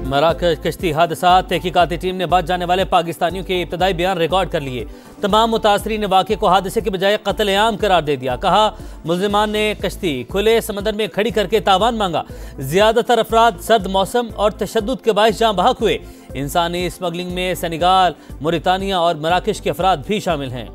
मराकश कश्ती हादसा, तहकीकाती टीम ने बच जाने वाले पाकिस्तानियों के इब्तदाई बयान रिकॉर्ड कर लिए। तमाम मुतासरीन ने वाक़े को हादसे के बजाय कत्ल-ए-आम करार दे दिया। कहा, मुल्जिमान ने कश्ती खुले समंदर में खड़ी करके तावान मांगा। ज्यादातर अफराद सर्द मौसम और तशद्दुद के बाइस जाँ बहक हुए। इंसानी स्मगलिंग में सेनेगाल, मोरितानिया और मराकश के अफराद भी शामिल हैं।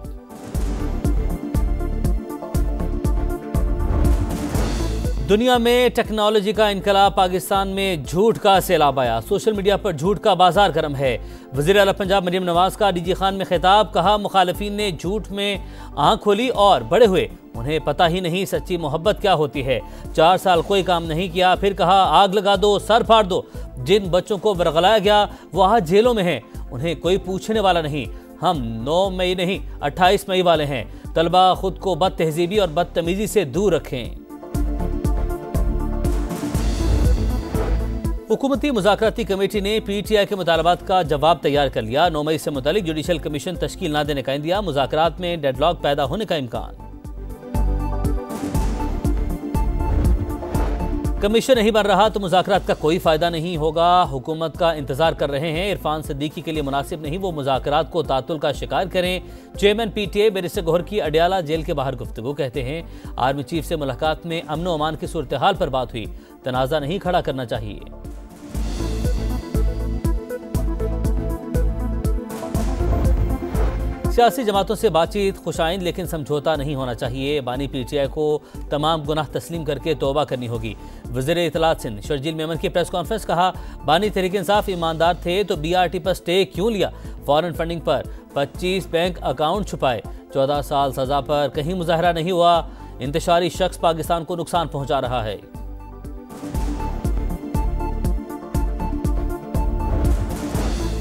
दुनिया में टेक्नोलॉजी का इनकलाब, पाकिस्तान में झूठ का सैलाब आया। सोशल मीडिया पर झूठ का बाजार गर्म है। वज़ीर आला पंजाब मरियम नवाज का डीजी खान में खिताब। कहा, मुखालिफिन ने झूठ में आंख खोली और बड़े हुए। उन्हें पता ही नहीं सच्ची मोहब्बत क्या होती है। 4 साल कोई काम नहीं किया, फिर कहा आग लगा दो, सर फाड़ दो। जिन बच्चों को बरगलाया गया वो आज जेलों में हैं, उन्हें कोई पूछने वाला नहीं। हम 9 मई नहीं 28 मई वाले हैं। तलबा खुद को बद तहजीबी और बदतमीजी से दूर रखें। हुकूमती मुज़ाकराती कमेटी ने PTI के मुतालबात का जवाब तैयार कर लिया। 9 मई से मुतालिक जुडिशल कमीशन तश्कील न देने का इंदिया। मुज़ाकरात में डेडलॉक पैदा होने का इम्कान। कमीशन नहीं बन रहा तो मुज़ाकरात का कोई फायदा नहीं होगा। हुकूमत का इंतजार कर रहे हैं। इरफान सिद्दीकी के लिए मुनासिब नहीं वो मुज़ाकरात को तातुल का शिकार करें। चेयरमैन PTI बैरिस्टर गौहर की अडियाला जेल के बाहर गुफ्तगू। कहते हैं, आर्मी चीफ से मुलाकात में अमन व अमान की सूरत हाल पर बात हुई। तनाज़ा नहीं खड़ा करना चाहिए। सियासी जमातों से बातचीत खुशाइंद लेकिन समझौता नहीं होना चाहिए। बानी PTI को तमाम गुनाह तस्लीम करके तौबा करनी होगी। वज़ीर इत्तलात सिंध शर्जील मेमन की प्रेस कॉन्फ्रेंस। कहा, बानी तहरीक इंसाफ ईमानदार थे तो BRT पर स्टे क्यों लिया। फॉरेन फंडिंग पर 25 बैंक अकाउंट छुपाए। 14 साल सजा पर कहीं मुजाहरा नहीं हुआ। इंतशारी शख्स पाकिस्तान को नुकसान पहुंचा रहा है।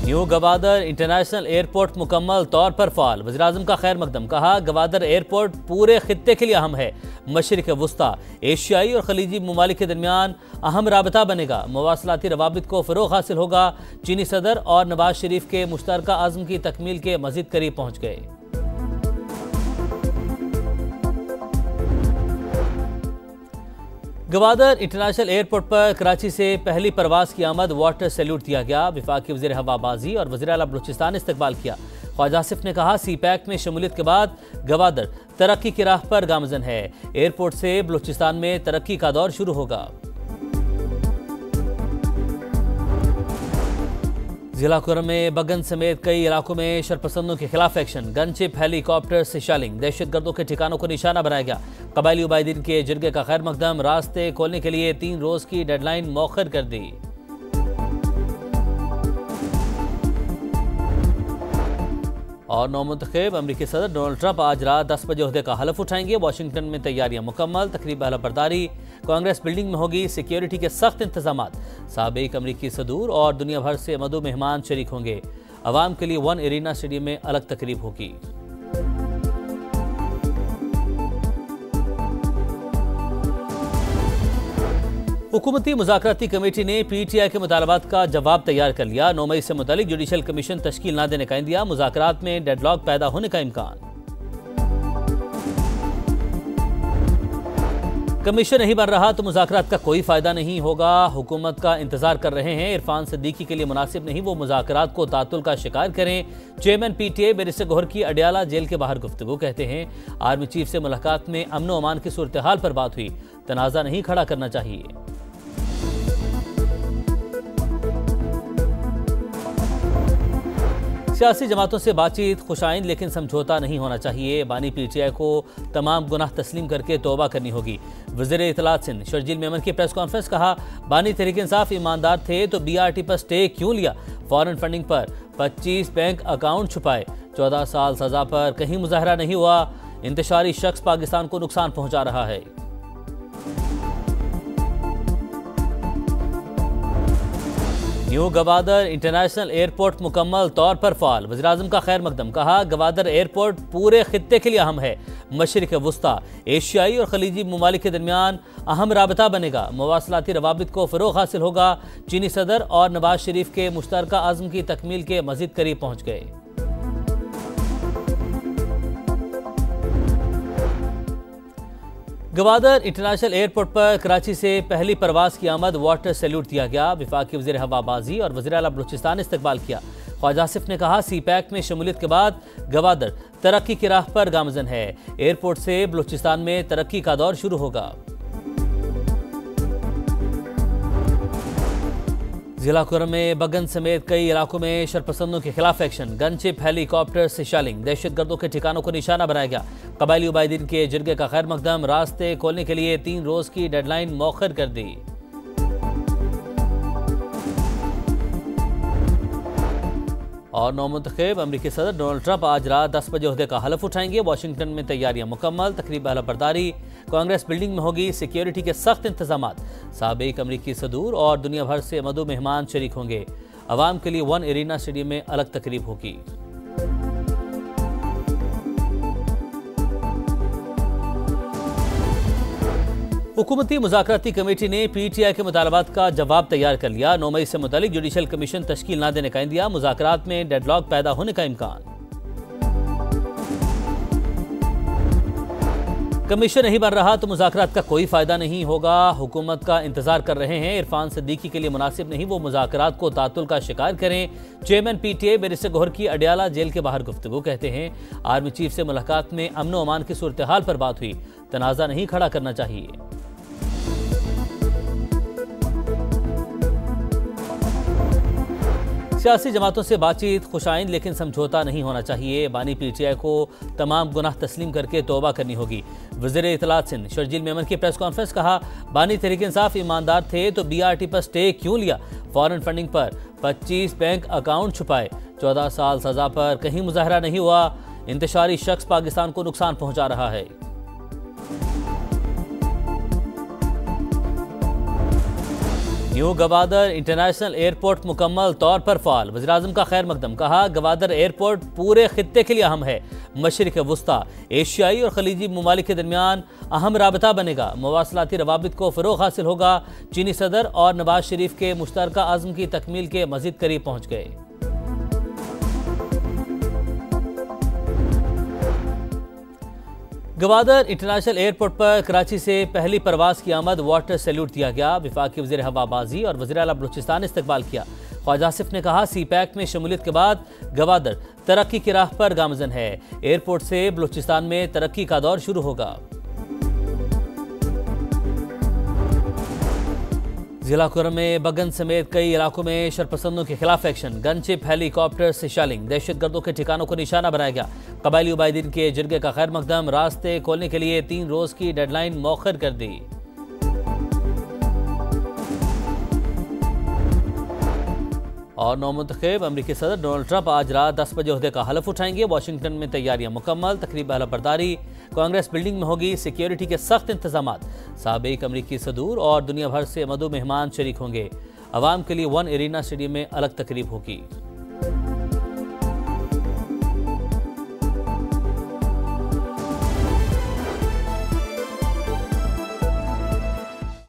न्यू गवादर इंटरनेशनल एयरपोर्ट मुकम्मल तौर पर फाल। वज़ीर-ए-आज़म का खैर मकदम। कहा, गवादर एयरपोर्ट पूरे खित्ते के लिए अहम है। मशरिक़ वुस्ता, एशियाई और खलीजी ममालिक के दरमियान अहम राबता बनेगा। मवासलाती रवाबित को फ़रोग़ हासिल होगा। चीनी सदर और नवाज शरीफ के मुश्तरका अज़्म की तकमील के मज़ीद करीब पहुँच गए। गवादर इंटरनेशनल एयरपोर्ट पर कराची से पहली परवाज की आमद वाटर सैल्यूट दिया गया। वफाकी वज़ीर हवाबाजी और वज़ीर आला बलूचिस्तान ने इस्तकबाल किया। ख्वाजा आसिफ ने कहा, CPEC में शमूलियत के बाद गवादर तरक्की की राह पर गामज़न है। एयरपोर्ट से बलूचिस्तान में तरक्की का दौर शुरू होगा। जिला कुरम में बगन समेत कई इलाकों में शरपसंदों के खिलाफ एक्शन। गनशिप, हेलीकॉप्टर से शेलिंग, दहशतगर्दों के ठिकानों को निशाना बनाया गया। कबायली उबायदीन के जिरगे का खैर मकदम। रास्ते खोलने के लिए 3 रोज की डेडलाइन मौखर कर दी। और नौमुंतखब अमरीकी सदर डोनाल्ड ट्रंप आज रात 10 बजे ओहदे का हलफ उठाएंगे। वाशिंगटन में तैयारियां मुकम्मल। तकरीब हलफबरदारी कांग्रेस बिल्डिंग में होगी। सिक्योरिटी के सख्त इंतजाम। साबिक अमरीकी सदूर और दुनिया भर से मदू मेहमान शरीक होंगे। अवाम के लिए 1 एरिना स्टेडियम में अलग तकरीब होगी। हुकूमती मुज़ाकराती कमेटी ने PTI के मुतालबात का जवाब तैयार कर लिया। 9 मई से मुतालिक जुडिशल कमीशन तश्कील न देने का इंदिया। मुज़ाकरात में डेडलॉक पैदा होने का इम्कान। कमीशन नहीं बन रहा तो मुज़ाकरात का कोई फायदा नहीं होगा। हुकूमत का इंतजार कर रहे हैं। इरफान सिद्दीकी के लिए मुनासिब नहीं वो मुज़ाकरात को तातुल का शिकार करें। चेयरमैन PTI बैरिस्टर गौहर की अडियाला जेल के बाहर गुफ्तगू। कहते हैं, आर्मी चीफ से मुलाकात में अमन व अमान की सूरत हाल पर बात हुई। तनाज़ा नहीं खड़ा करना चाहिए। सियासी जमातों से बातचीत खुशाइंद लेकिन समझौता नहीं होना चाहिए। बानी PTI को तमाम गुनाह तस्लीम करके तौबा करनी होगी। वज़ीर इत्तलात सिंध शर्जील मेमन की प्रेस कॉन्फ्रेंस। कहा, बानी तहरीक इंसाफ ईमानदार थे तो BRT पर स्टे क्यों लिया। फॉरेन फंडिंग पर 25 बैंक अकाउंट छुपाए। 14 साल सजा पर कहीं मुजाहरा नहीं हुआ। इंतशारी शख्स पाकिस्तान को नुकसान पहुंचा रहा है। न्यू गवादर इंटरनेशनल एयरपोर्ट मुकम्मल तौर पर फाल। वज़ीर-ए-आज़म का खैर मकदम। कहा, गवादर एयरपोर्ट पूरे खित्ते के लिए अहम है। मशरिक़ वुस्ता, एशियाई और खलीजी ममालिक के दरमियान अहम राबता बनेगा। मवासलाती रवाबित को फ़रोग़ हासिल होगा। चीनी सदर और नवाज शरीफ के मुश्तरका अज़्म की तकमील के मज़ीद करीब पहुँच गए। गवादर इंटरनेशनल एयरपोर्ट पर कराची से पहली परवाज की आमद वाटर सैल्यूट दिया गया। वफाकी वज़ीर हवाबाजी और वज़ीर आला बलूचिस्तान ने इस्तकबाल किया। ख्वाजा आसिफ ने कहा, सी पैक में शमूलियत के बाद गवादर तरक्की की राह पर गामजन है। एयरपोर्ट से बलूचिस्तान में तरक्की का दौर शुरू होगा। जिला कुरम में बगन समेत कई इलाकों में शरपसंदों के खिलाफ एक्शन। गनशिप, हेलीकॉप्टर से शेलिंग, दहशतगर्दों के ठिकानों को निशाना बनाया गया। कबायली उबायदीन के जिरगे का खैर मकदम, रास्ते खोलने के लिए 3 रोज की डेडलाइन मौखर कर दी। और नौमुंतखब अमरीकी सदर डोनाल्ड ट्रंप आज रात 10 बजे ओहदे का हलफ उठाएंगे। वाशिंगटन में तैयारियां मुकम्मल, तकरीब हलफबरदारी कांग्रेस बिल्डिंग में होगी। सिक्योरिटी के सख्त इंतजाम। साबिक अमरीकी सदूर और दुनिया भर से मदू मेहमान शरीक होंगे। अवाम के लिए वन एरिना स्टेडियम में अलग तकरीब होगी। हुकूमती मुज़ाकराती कमेटी ने PTI के मुतालबात का जवाब तैयार कर लिया। 9 मई से मुतालिक जुडिशल कमीशन तश्कील न देने का इंदिया। मुज़ाकरात में डेडलॉक पैदा होने का इम्कान। कमीशन नहीं बन रहा तो मुज़ाकरात का कोई फायदा नहीं होगा। हुकूमत का इंतजार कर रहे हैं। इरफान सिद्दीकी के लिए मुनासिब नहीं वो मुज़ाकरात को तातुल का शिकार करें। चेयरमैन PTI बैरिस्टर गौहर की अडियाला जेल के बाहर गुफ्तगू। कहते हैं आर्मी चीफ से मुलाकात में अमन व अमान की सूरत हाल पर बात हुई। तनाज़ा नहीं खड़ा करना चाहिए। सियासी जमातों से बातचीत खुशाइंद लेकिन समझौता नहीं होना चाहिए। बानी PTI को तमाम गुनाह तस्लीम करके तौबा करनी होगी। वज़ीर इत्तलात सिंध शर्जील मेमन की प्रेस कॉन्फ्रेंस। कहा, बानी तहरीक इंसाफ ईमानदार थे तो BRT पर स्टे क्यों लिया। फॉरेन फंडिंग पर 25 बैंक अकाउंट छुपाए। 14 साल सजा पर कहीं मुजाहरा नहीं हुआ। इंतशारी शख्स पाकिस्तान को नुकसान पहुंचा रहा है। न्यू गवादर इंटरनेशनल एयरपोर्ट मुकम्मल तौर पर फाल। वज़ीर-ए-आज़म का खैर मकदम। कहा, गवादर एयरपोर्ट पूरे खित्ते के लिए अहम है। मशरिक़ वुस्ता, एशियाई और खलीजी ममालिक के दरमियान अहम राबता बनेगा। मवासलाती रवाबित को फ़रोग़ हासिल होगा। चीनी सदर और नवाज शरीफ के मुश्तरका आज़म की तकमील के मज़ीद करीब पहुँच गए। गवादर इंटरनेशनल एयरपोर्ट पर कराची से पहली परवाज की आमद वाटर सैल्यूट दिया गया। वफाकी वज़ीर हवाबाजी और वज़ीर आला बलूचिस्तान ने इस्तकबाल किया। ख्वाजा आसिफ ने कहा, सी पैक में शमूलियत के बाद गवादर तरक्की की राह पर गामजन है। एयरपोर्ट से बलूचिस्तान में तरक्की का दौर शुरू होगा। जिला कुरम में बगन समेत कई इलाकों में शरपसंदों के खिलाफ एक्शन। गनशिप, हेलीकॉप्टर से शेलिंग, दहशतगर्दों के ठिकानों को निशाना बनाया गया। कबायली उबायदीन के जिरगे का खैर मकदम, रास्ते खोलने के लिए 3 रोज की डेडलाइन मौखर कर दी। और नौमुंतखब अमरीकी सदर डोनाल्ड ट्रंप आज रात 10 बजे ओहदे का हलफ उठाएंगे। वाशिंगटन में तैयारियां मुकम्मल, तकरीब हलफबरदारी कांग्रेस बिल्डिंग में होगी। सिक्योरिटी के सख्त इंतजाम। साबिक अमरीकी सदूर और दुनिया भर से मदू मेहमान शरीक होंगे। अवाम के लिए वन एरिना स्टेडियम में अलग तकरीब होगी।